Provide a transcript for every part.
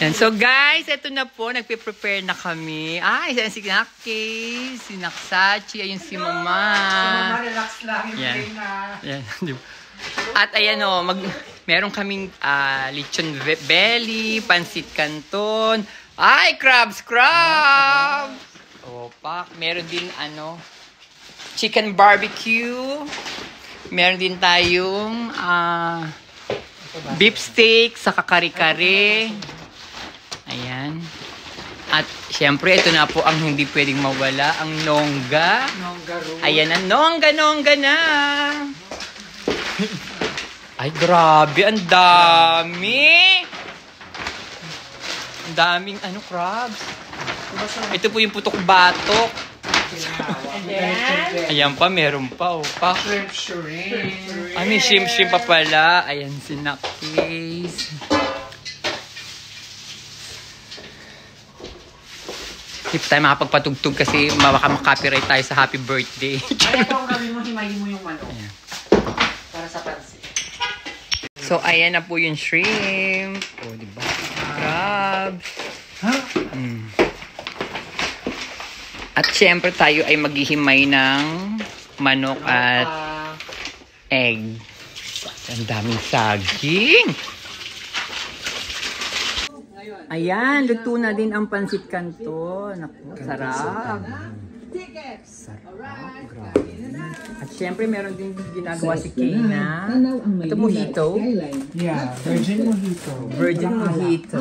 Yan. So guys, ito na po. Nagpe-prepare na kami. Yan si Naki, si Naksachi, ayun si Mama. Si Mama, relax lang. Yan. Yan. At ayan o, meron kaming lechon belly, pansit canton. Crabs! Pak. Meron din chicken barbecue. Meron din tayong beef steak sa kare-kare. Ayan. At syempre, ito na po ang hindi pwedeng mawala, ang nongga. Ayan ang nongga na. Ay, grabe, ang dami. Ang daming crabs. Ito po yung putok batok. Ayan pa, meron pa. May shrimp pa pala. Ayan si Nakis. Hindi tayo makapagpatugtog kasi makaka-copyright tayo sa happy birthday. Ay, ito ang gawin mo, himayin mo yung manok. Para sa pansit. So, ayan na po yung shrimp. Diba? Crabs. At syempre tayo ay maghihimay ng manok at egg. Ang daming saging. Ayan, luto na din ang pansit canton. Naku, sarap. Sarap, grabe. At syempre meron din ginagawa si Kayna. Ito mojito. Yeah, virgin mojito. Virgin mojito.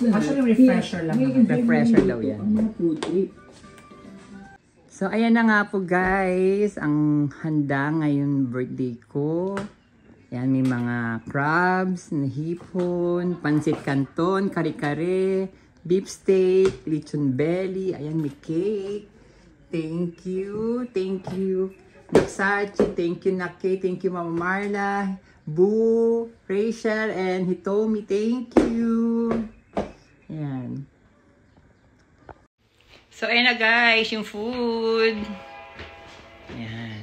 Actually, refresher lang. Refresher daw yan. So, ayan na nga po guys, ang handa ngayon birthday ko. Yan, may mga crabs, hipon, pansit canton, kare-kare, beef steak, lechon belly, ayan, may cake. Thank you. Naksachi, thank you Naki, thank you Mama Marla, Boo, Rachel, and Hitomi, thank you. Ayan. So, ayan na guys, yung food. Ayan.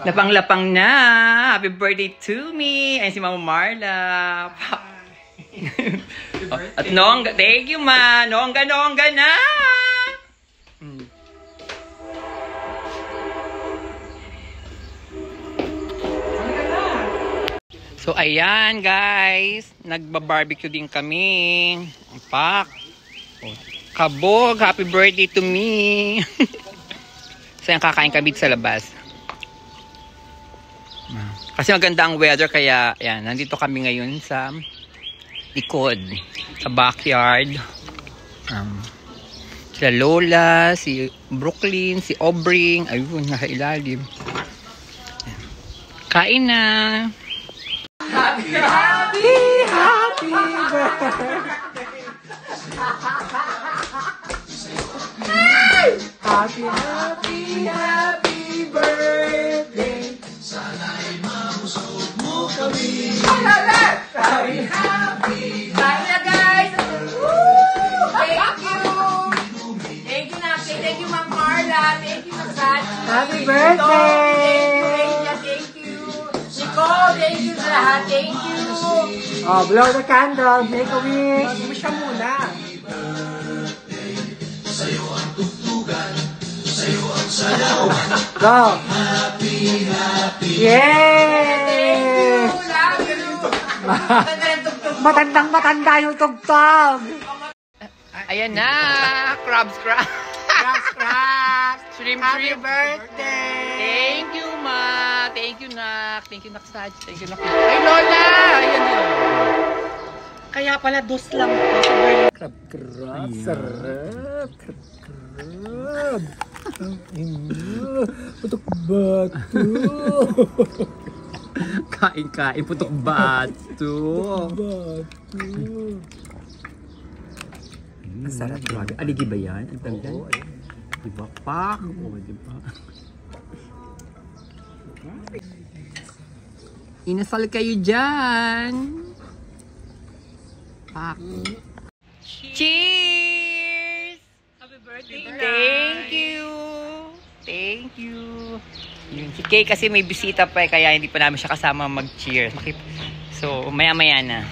Lapang-lapang na. Happy birthday to me. Ayan si Mama Marla. At nongga. Thank you, ma. Nongga na. So, ayan guys. Nagba-barbecue din kami. Pak. Kabog. Happy birthday to me. So, yan kakain kami sa labas. Kasi maganda ang weather kaya yan, nandito kami ngayon sa likod, sa backyard. Sila Lola, si Brooklyn, si Obring, ayun, nasa ilalim. Kain na! Happy birthday! Sana'y mamusog mo kami. Happy! Kaya guys! Thank you Naki, thank you Ma'am Marla, thank you Naksachi. Happy birthday! Thank you. Nicole, thank you sa lahat, thank you. Blow the candle, make a wish. Wish ka muna. Sa'yo ang tugtugan, sa'yo ang sayaw. Go! Happy! Yay! Matandang-matanda yung tugtog. Ayan na! Crabs! Shrimp! Happy birthday! Thank you, ma! Thank you, Nak! Thank you, Naksachi! Thank you, Nak! Ay, Lola! Ayan yun! Kaya pala dos lang po sa birthday. Crab! Sarap! Crab! Putok bato! Kain, putok bato! Masarap, grabe. Aligi ba yan? Ang tanggal? Diba? Pak! Diba? Inasal kayo dyan! Pak! Cheers! Happy birthday! Thank you! Yun, si Kay kasi may bisita pa kaya hindi pa namin siya kasama mag-cheers. So, maya-maya na.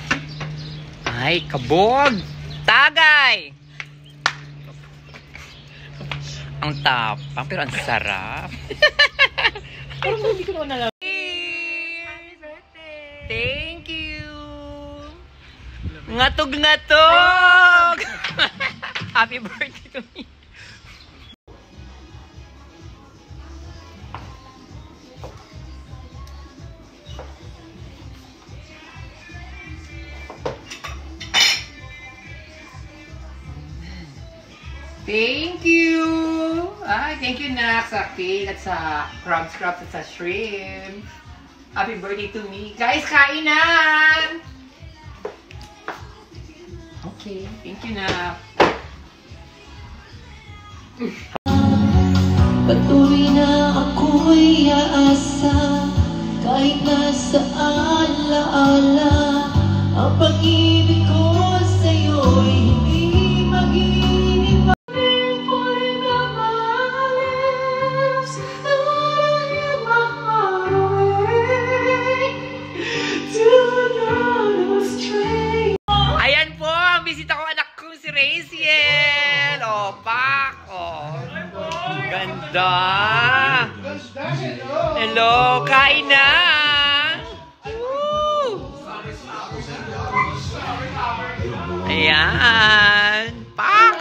Ay, kabog! Tagay! Ang tapang, pero ang sarap. Parang hindi ko naman alam. Thank you! Ngatog-ngatog! Happy birthday to me! Thank you! Ay, thank you na sa cake at sa crab scraps at sa shrimp. Happy birthday to me. Guys, kain na! Okay, thank you na. Patuloy na ako'y aasa kahit nasa alaala ang pag-ibig ko sa'yo'y hindi mag-iiba. Ayan po, ang bisita ko anak ko si Raziel. O, pak. O. Ganda. Hello, kain na. Woo. Ayan. Pak.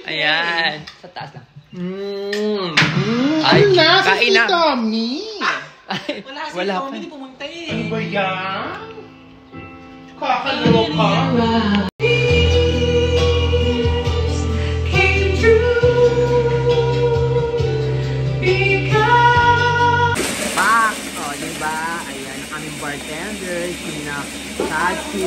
Ayan. Sa taas lang. Ay, kain na. Tommy! Ay, Wala si wala Tommy, pa. hindi pumunta eh. Ano ba yan? Kakaloka? Pak! O, diba? Ayan, ang aming bartender, sina Sachi.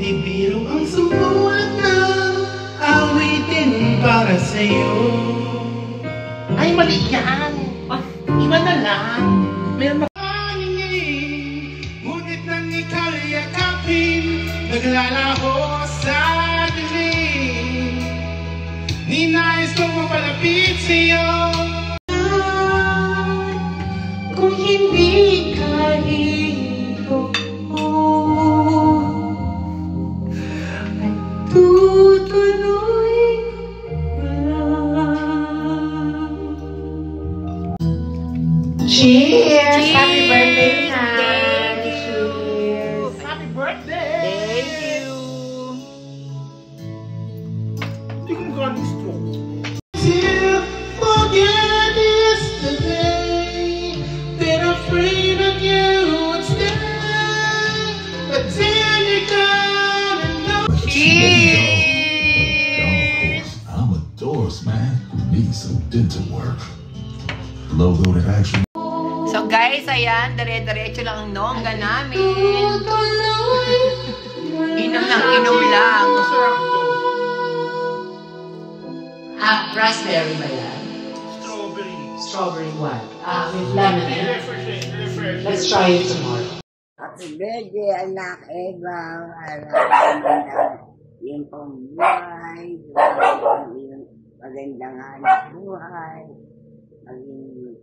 Di biro ang sumulat ng awitin para sa'yo. Ay, mali yan! Iba na lang. Meron makaningin, ngunit nang ika'y yakapin, naglalaho sa dilim. Ninais kong mapalapit sa'yo. Kung hindi ka dito, ay tutuloy ko lang. Cheers! Happy birthday, Thank you! Happy birthday! Thank you! Hindi ko magaling stroke. Till forget yesterday, been afraid that you would stay, but then you gotta know. Cheers! I'm a Doris man who needs some dental work. Logo that actually. So guys, ayan, dire-diretso lang ang nongga namin. Inom lang, inom lang. Raspberry ba yan? Strawberry. Strawberry what? With lemon. Let's try it tomorrow. Happy birthday, anak Eva. Alam yung pambuhay, yung magandang hanap buhay, maging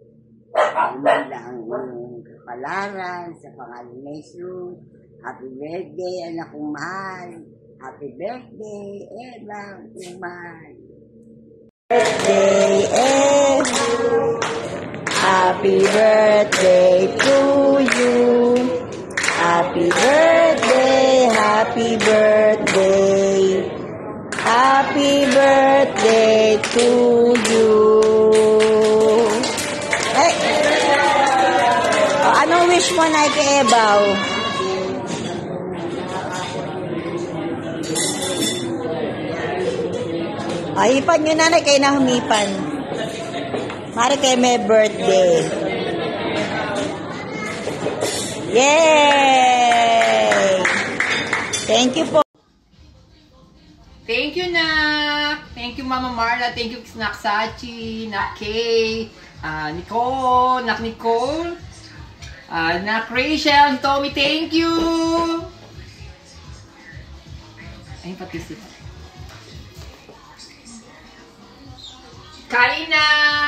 maganda ang iyong kapalaran sa pangalan ni Jesus. Happy birthday, anak kong mahal. Happy birthday, Eva, kong mahal. Birthday, Eva. Happy birthday to you. Happy birthday, happy birthday. Happy birthday to you. Hey! Anong wish mo na kay Ebaw? Ay, ipan nyo nanay kayo na humipan. Mari kayo may birthday. Yay! Thank you po. Thank you, Nak! Thank you, Mama Marla. Thank you, Nak Sachi, Nak Kay, Nicole, Nak Nicole, Nak Rachel, Tommy, thank you! Ay, pati si Kain na!